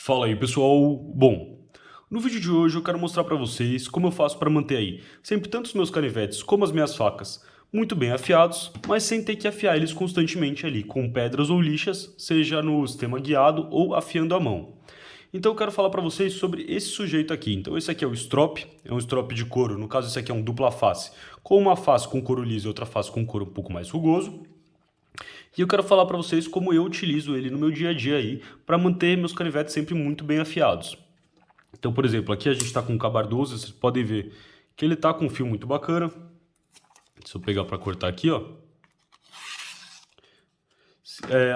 Fala aí, pessoal. Bom, no vídeo de hoje eu quero mostrar para vocês como eu faço para manter aí sempre tanto os meus canivetes como as minhas facas muito bem afiados, mas sem ter que afiar eles constantemente ali com pedras ou lixas, seja no sistema guiado ou afiando a mão. Então eu quero falar para vocês sobre esse sujeito aqui. Então esse aqui é o strop, é um strop de couro, no caso esse aqui é um dupla face, com uma face com couro liso e outra face com couro um pouco mais rugoso. E eu quero falar para vocês como eu utilizo ele no meu dia a dia aí, para manter meus canivetes sempre muito bem afiados. Então, por exemplo, aqui a gente está com um K-12, vocês podem ver que ele está com um fio muito bacana. Deixa eu pegar para cortar aqui, ó.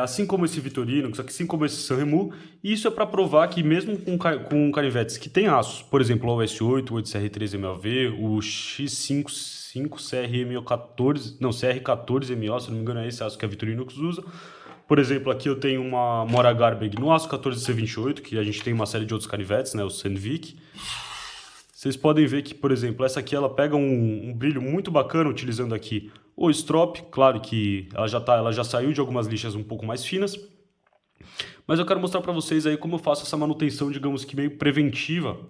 Assim como esse Vitorino, assim como esse Sanremo, e isso é para provar que mesmo com canivetes que tem aços, por exemplo, o OS8, o 8CR3MOV, o X55 CRMO14, não, CR14MO, se não me engano é esse aço que a Vitorinox usa. Por exemplo, aqui eu tenho uma Mora Garbeg no aço 14C28, que a gente tem uma série de outros canivetes, né, o Sandvik. Vocês podem ver que, por exemplo, essa aqui ela pega um brilho muito bacana utilizando aqui o strop. Claro que ela já saiu de algumas lixas um pouco mais finas. Mas eu quero mostrar para vocês aí como eu faço essa manutenção, digamos que meio preventiva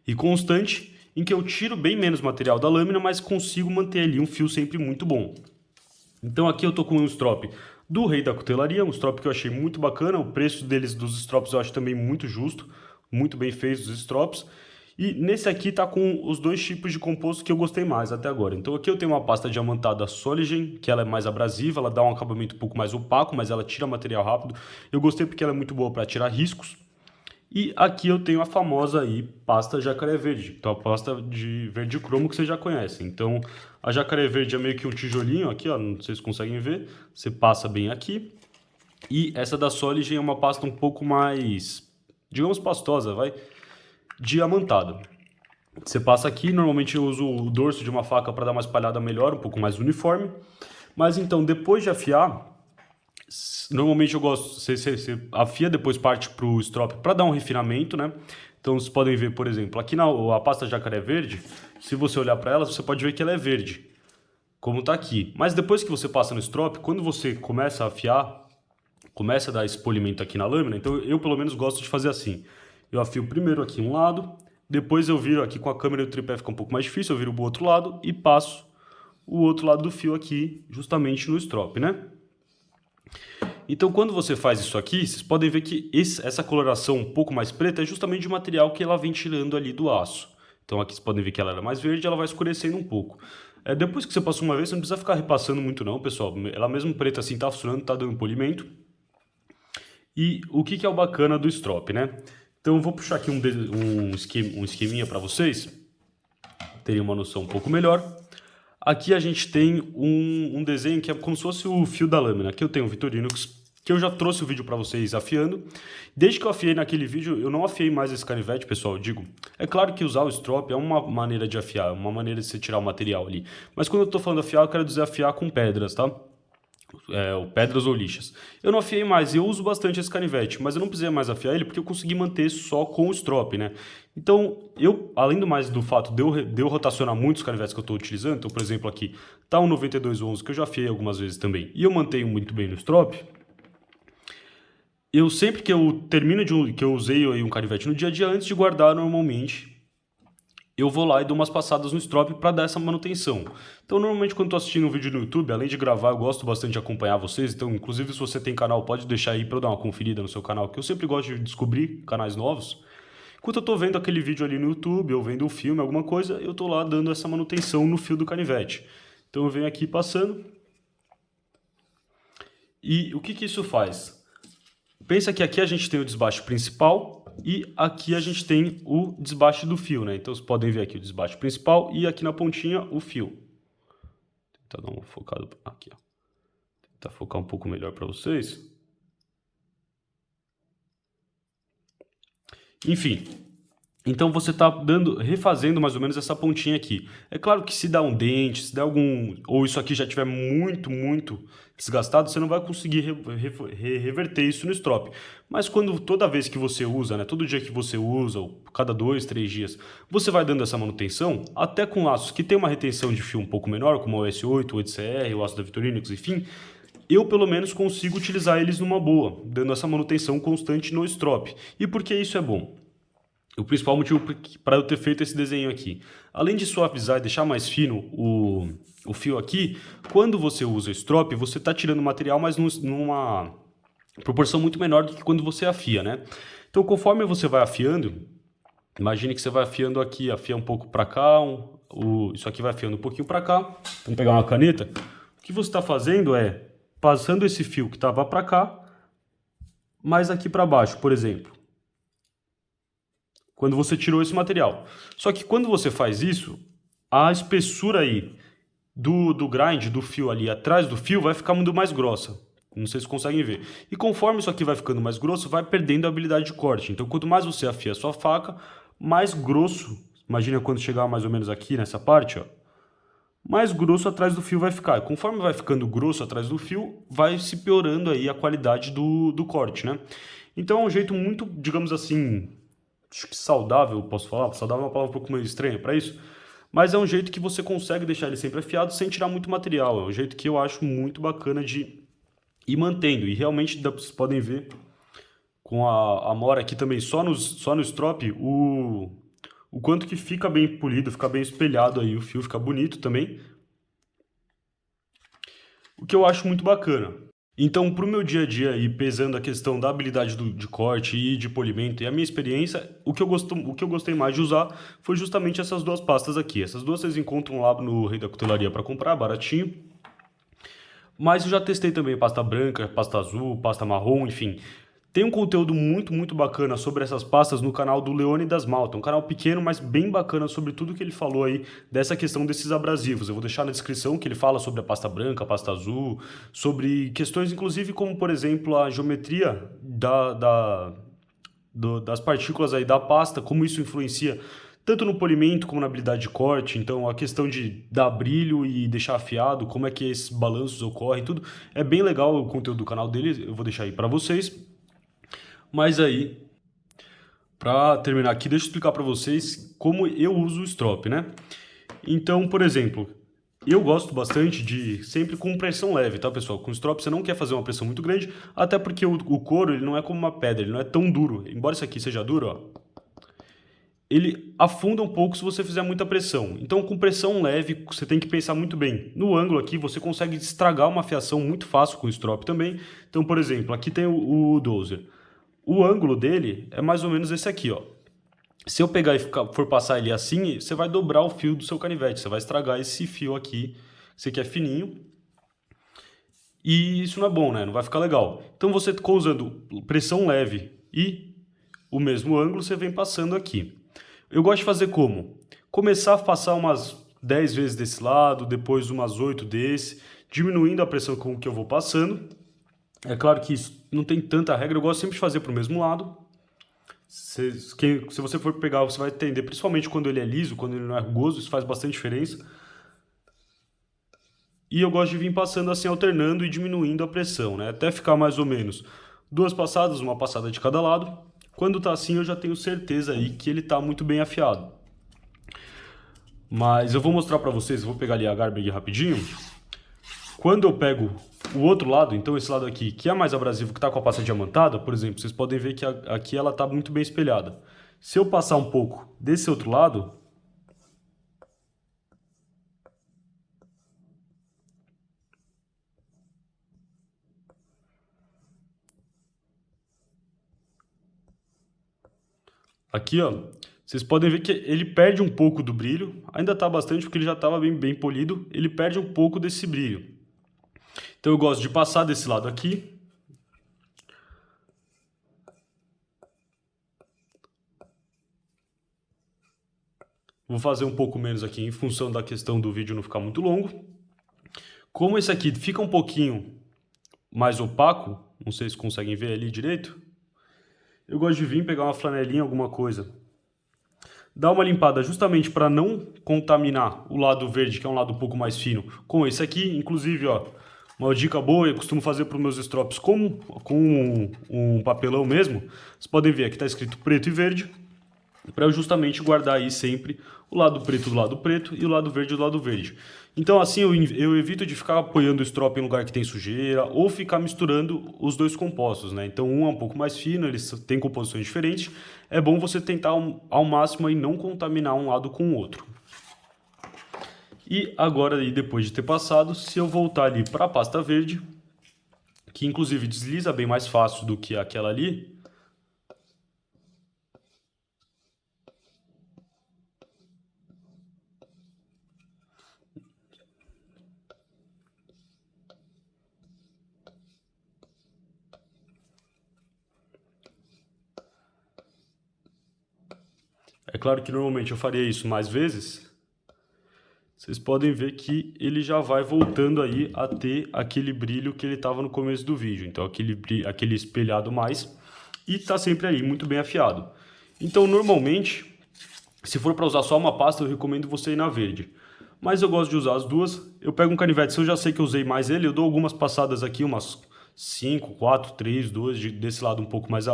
e constante, em que eu tiro bem menos material da lâmina, mas consigo manter ali um fio sempre muito bom. Então aqui eu tô com um strop do Rei da Cutelaria, um strop que eu achei muito bacana. O preço deles, dos strops, eu acho também muito justo, muito bem feitos os strops. E nesse aqui tá com os dois tipos de composto que eu gostei mais até agora. Então aqui eu tenho uma pasta diamantada Soligen, que ela é mais abrasiva, ela dá um acabamento um pouco mais opaco, mas ela tira material rápido. Eu gostei porque ela é muito boa para tirar riscos. E aqui eu tenho a famosa aí pasta Jacaré Verde, então a pasta de verde cromo que vocês já conhecem. Então a Jacaré Verde é meio que um tijolinho aqui, ó, não sei se vocês conseguem ver. Você passa bem aqui. E essa da Soligen é uma pasta um pouco mais, digamos, pastosa, vai, diamantada. Você passa aqui, normalmente eu uso o dorso de uma faca para dar uma espalhada melhor, um pouco mais uniforme. Mas então, depois de afiar, normalmente eu gosto, você afia, depois parte para o strop para dar um refinamento, né? Então vocês podem ver, por exemplo, aqui a pasta Jacaré Verde, se você olhar para ela, você pode ver que ela é verde, como está aqui. Mas depois que você passa no strop, quando você começa a afiar, começa a dar esse polimento aqui na lâmina, então eu pelo menos gosto de fazer assim. Eu afio primeiro aqui um lado, depois eu viro aqui com a câmera e o tripé fica um pouco mais difícil, eu viro o outro lado e passo o outro lado do fio aqui, justamente no strop, né? Então quando você faz isso aqui, vocês podem ver que essa coloração um pouco mais preta é justamente o material que ela vem tirando ali do aço. Então aqui vocês podem ver que ela era mais verde, ela vai escurecendo um pouco. Depois que você passou uma vez, você não precisa ficar repassando muito não, pessoal. Ela mesmo preta assim tá funcionando, tá dando polimento. E o que é o bacana do strop, né? Então eu vou puxar aqui um esqueminha para vocês terem uma noção um pouco melhor. Aqui a gente tem um desenho que é como se fosse o fio da lâmina. Aqui eu tenho o Vitorinox, que eu já trouxe o vídeo para vocês afiando. Desde que eu afiei naquele vídeo, eu não afiei mais esse canivete, pessoal, eu digo. É claro que usar o strop é uma maneira de afiar, uma maneira de você tirar o material ali. Mas quando eu tô falando afiar, eu quero dizer afiar com pedras, tá? Pedras ou lixas. Eu não afiei mais, eu uso bastante esse canivete, mas eu não precisei mais afiar ele porque eu consegui manter só com o strop, né? Então, além do mais do fato de eu rotacionar muitos canivetes que eu estou utilizando, então, por exemplo, aqui tá um 9211 que eu já afiei algumas vezes também, e eu mantenho muito bem no strop. Eu sempre que eu termino que eu usei aí um canivete no dia a dia, antes de guardar normalmente, eu vou lá e dou umas passadas no strop para dar essa manutenção. Então, normalmente, quando estou assistindo um vídeo no YouTube, além de gravar, eu gosto bastante de acompanhar vocês. Então, inclusive, se você tem canal, pode deixar aí para eu dar uma conferida no seu canal, que eu sempre gosto de descobrir canais novos. Enquanto eu estou vendo aquele vídeo ali no YouTube, ou vendo um filme, alguma coisa, eu estou lá dando essa manutenção no fio do canivete. Então, eu venho aqui passando. E o que isso faz? Pensa que aqui a gente tem o desbaste principal e aqui a gente tem o desbaste do fio, né? Então vocês podem ver aqui o desbaste principal e aqui na pontinha o fio. Vou tentar dar uma focada aqui, ó. Tentar focar um pouco melhor para vocês. Enfim, então você está refazendo mais ou menos essa pontinha aqui. É claro que se dá um dente, se der ou isso aqui já tiver muito desgastado, você não vai conseguir reverter isso no strop. Mas toda vez que você usa, né, todo dia que você usa, ou cada 2, 3 dias, você vai dando essa manutenção, até com laços que tem uma retenção de fio um pouco menor, como o S8, o 8CR, o aço da Vitorinox, enfim, eu pelo menos consigo utilizar eles numa boa, dando essa manutenção constante no strop. E por que isso é bom? O principal motivo para eu ter feito esse desenho aqui, além de suavizar e deixar mais fino o fio aqui, quando você usa o strop, você está tirando o material, mas numa proporção muito menor do que quando você afia, né? Então, conforme você vai afiando, imagine que você vai afiando aqui, afia um pouco para cá, isso aqui vai afiando um pouquinho para cá. Vamos pegar uma caneta. O que você está fazendo é passando esse fio que estava para cá, mais aqui para baixo, por exemplo. Quando você tirou esse material. Só que quando você faz isso, a espessura aí do grind, do fio ali atrás do fio, vai ficar muito mais grossa. Não sei se conseguem ver. E conforme isso aqui vai ficando mais grosso, vai perdendo a habilidade de corte. Então, quanto mais você afia a sua faca, mais grosso, imagina quando chegar mais ou menos aqui nessa parte, ó, mais grosso atrás do fio vai ficar. Conforme vai ficando grosso atrás do fio, vai se piorando aí a qualidade do corte, né? Então, é um jeito muito, digamos assim, acho que saudável, posso falar? Saudável é uma palavra um pouco meio estranha para isso, mas é um jeito que você consegue deixar ele sempre afiado sem tirar muito material. É um jeito que eu acho muito bacana de ir mantendo. E realmente vocês podem ver com a mora aqui também, só no strop, o quanto que fica bem polido, fica bem espelhado aí, o fio fica bonito também. O que eu acho muito bacana. Então, para o meu dia a dia, aí, pesando a questão da habilidade de corte e de polimento e a minha experiência, o que eu gostei mais de usar foi justamente essas duas pastas aqui. Essas duas vocês encontram lá no Rei da Cutelaria para comprar, baratinho. Mas eu já testei também pasta branca, pasta azul, pasta marrom, enfim. Tem um conteúdo muito, muito bacana sobre essas pastas no canal do Leone das Malta. Um canal pequeno, mas bem bacana sobre tudo que ele falou aí dessa questão desses abrasivos. Eu vou deixar na descrição que ele fala sobre a pasta branca, a pasta azul, sobre questões inclusive como, por exemplo, a geometria das partículas aí da pasta, como isso influencia tanto no polimento como na habilidade de corte. Então, a questão de dar brilho e deixar afiado, como é que esses balanços ocorrem, tudo. É bem legal o conteúdo do canal dele, eu vou deixar aí para vocês. Mas aí, para terminar aqui, deixa eu explicar para vocês como eu uso o strop, né? Então, por exemplo, eu gosto bastante de sempre com pressão leve, tá, pessoal? Com strop você não quer fazer uma pressão muito grande, até porque o couro ele não é como uma pedra, ele não é tão duro. Embora isso aqui seja duro, ó, ele afunda um pouco se você fizer muita pressão. Então, com pressão leve, você tem que pensar muito bem. No ângulo aqui, você consegue estragar uma fiação muito fácil com o strop também. Então, por exemplo, aqui tem o dozer. O ângulo dele é mais ou menos esse aqui, ó. Se eu pegar e for passar ele assim, você vai dobrar o fio do seu canivete. Você vai estragar esse fio aqui, esse aqui é fininho. E isso não é bom, né? Não vai ficar legal. Então, você usando pressão leve e o mesmo ângulo, você vem passando aqui. Eu gosto de fazer como? Começar a passar umas 10 vezes desse lado, depois umas 8 desse, diminuindo a pressão com que eu vou passando. É claro que isso não tem tanta regra, eu gosto sempre de fazer para o mesmo lado. Se você for pegar, você vai entender, principalmente quando ele é liso, quando ele não é rugoso, isso faz bastante diferença. E eu gosto de vir passando assim, alternando e diminuindo a pressão, né? Até ficar mais ou menos 2 passadas, uma passada de cada lado. Quando tá assim, eu já tenho certeza aí que ele tá muito bem afiado. Mas eu vou mostrar para vocês, vou pegar ali a Garbag rapidinho. Quando eu pego o outro lado, então esse lado aqui, que é mais abrasivo, que está com a pasta diamantada, por exemplo, vocês podem ver que aqui ela está muito bem espelhada. Se eu passar um pouco desse outro lado, aqui, ó, vocês podem ver que ele perde um pouco do brilho, ainda está bastante porque ele já estava bem polido, ele perde um pouco desse brilho. Então eu gosto de passar desse lado aqui. Vou fazer um pouco menos aqui em função da questão do vídeo não ficar muito longo. Como esse aqui fica um pouquinho mais opaco, não sei se conseguem ver ali direito, eu gosto de vir pegar uma flanelinha, alguma coisa, dar uma limpada justamente para não contaminar o lado verde, que é um lado um pouco mais fino, com esse aqui. Inclusive, ó, uma dica boa, eu costumo fazer para os meus strops com um papelão mesmo. Vocês podem ver, aqui está escrito preto e verde. para justamente guardar aí sempre o lado preto do lado preto e o lado verde do lado verde. Então assim eu evito de ficar apoiando o strop em lugar que tem sujeira ou ficar misturando os dois compostos, né? Então um é um pouco mais fino, eles têm composições diferentes. É bom você tentar ao máximo aí não contaminar um lado com o outro. E agora aí depois de ter passado, se eu voltar ali para a pasta verde, que inclusive desliza bem mais fácil do que aquela ali, é claro que normalmente eu faria isso mais vezes. Vocês podem ver que ele já vai voltando aí a ter aquele brilho que ele estava no começo do vídeo. Então aquele espelhado mais e está sempre aí muito bem afiado. Então normalmente, se for para usar só uma pasta, eu recomendo você ir na verde. Mas eu gosto de usar as duas. Eu pego um canivete, se eu já sei que eu usei mais ele, eu dou algumas passadas aqui, umas 5, 4, 3, 2, desse lado um pouco mais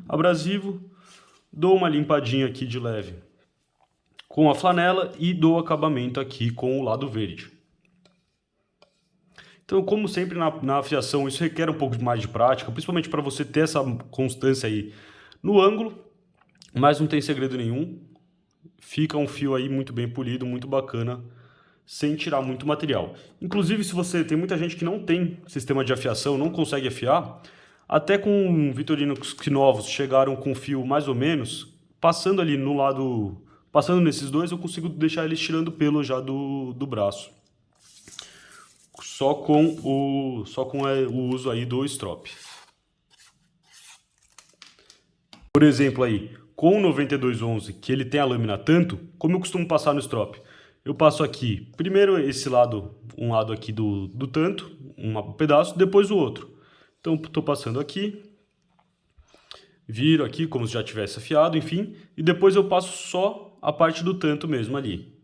abrasivo. Dou uma limpadinha aqui de leve com a flanela e dou acabamento aqui com o lado verde. Então, como sempre na afiação, isso requer um pouco mais de prática, principalmente para você ter essa constância aí no ângulo, mas não tem segredo nenhum. Fica um fio aí muito bem polido, muito bacana, sem tirar muito material. Inclusive, se você tem muita gente que não tem sistema de afiação, não consegue afiar, até com vitorinos que novos chegaram com fio mais ou menos, passando ali no lado, passando nesses dois, eu consigo deixar eles tirando pelo já do braço. Só com o uso aí do strop. Por exemplo aí, com o 9211, que ele tem a lâmina tanto, como eu costumo passar no strop? Eu passo aqui, primeiro esse lado, um lado aqui do tanto, um pedaço, depois o outro. Então, estou passando aqui, viro aqui como se já tivesse afiado, enfim, e depois eu passo só a parte do tanto mesmo ali.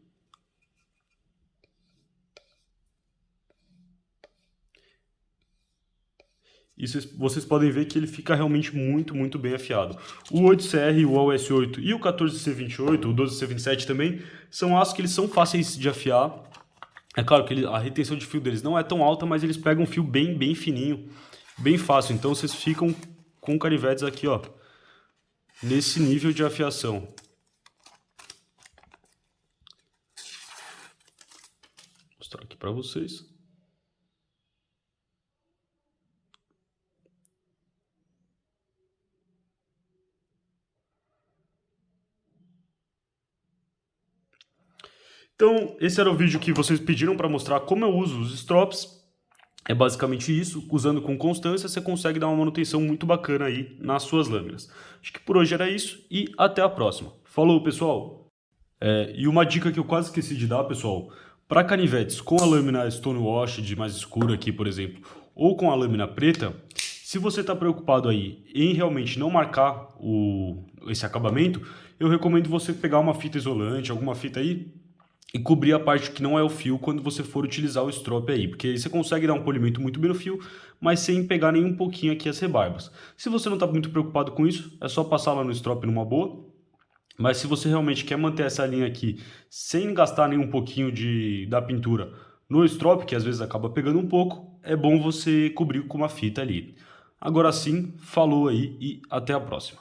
E vocês podem ver que ele fica realmente muito bem afiado. O 8CR, o OS8 e o 14C28, o 12C27 também, são aços que eles são fáceis de afiar. É claro que a retenção de fio deles não é tão alta, mas eles pegam um fio bem fininho, bem fácil. Então vocês ficam com canivetes aqui, ó, nesse nível de afiação. Vou mostrar aqui para vocês. Então, esse era o vídeo que vocês pediram para mostrar como eu uso os strops. É basicamente isso, usando com constância você consegue dar uma manutenção muito bacana aí nas suas lâminas. Acho que por hoje era isso e até a próxima. Falou, pessoal! E uma dica que eu quase esqueci de dar, pessoal, para canivetes com a lâmina Stonewashed mais escura aqui, por exemplo, ou com a lâmina preta, se você está preocupado aí em realmente não marcar esse acabamento, eu recomendo você pegar uma fita isolante, alguma fita aí, e cobrir a parte que não é o fio quando você for utilizar o strop aí, porque aí você consegue dar um polimento muito bem no fio, mas sem pegar nem um pouquinho aqui as rebarbas. Se você não está muito preocupado com isso, é só passar lá no strop numa boa, mas se você realmente quer manter essa linha aqui sem gastar nem um pouquinho da pintura no strop, que às vezes acaba pegando um pouco, é bom você cobrir com uma fita ali. Agora sim, falou aí e até a próxima.